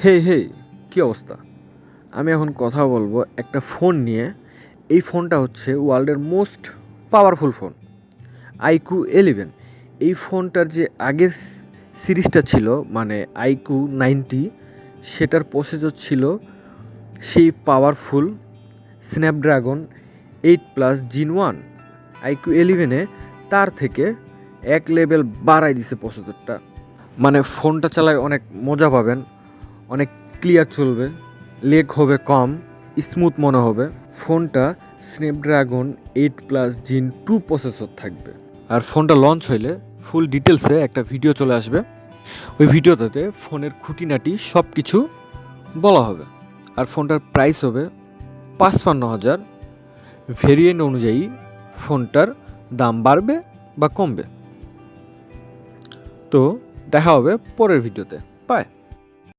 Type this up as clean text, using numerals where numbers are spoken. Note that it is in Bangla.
হে কি অবস্থা? আমি এখন কথা বলবো একটা ফোন নিয়ে। এই ফোনটা হচ্ছে ওয়ার্ল্ডের মোস্ট পাওয়ারফুল ফোন, IQOO 11। এই ফোনটার যে আগের সিরিজটা ছিল, মানে IQOO 90, সেটার প্রসেসর ছিল সেই পাওয়ারফুল স্ন্যাপড্রাগন 8+Gen 1। IQOO 11-এ তার থেকে এক লেভেল বাড়াই দিছে প্রসেসরটা। মানে ফোনটা চালায় অনেক মজা পাবেন, অনেক ক্লিয়ার চলবে, লেগ হবে কম, স্মুথ মনে হবে। ফোনটা স্ন্যাপড্রাগন 8+Gen 2 প্রসেসর থাকবে। আর ফোনটা লঞ্চ হইলে ফুল ডিটেলসে একটা ভিডিও চলে আসবে। ওই ভিডিওটাতে ফোনের খুঁটিনাটি সব কিছু বলা হবে। আর ফোনটার প্রাইস হবে 55,000। ভেরিয়েন্ট অনুযায়ী ফোনটার দাম বাড়বে বা কমবে। তো দেখা হবে পরের ভিডিওতে। বাই।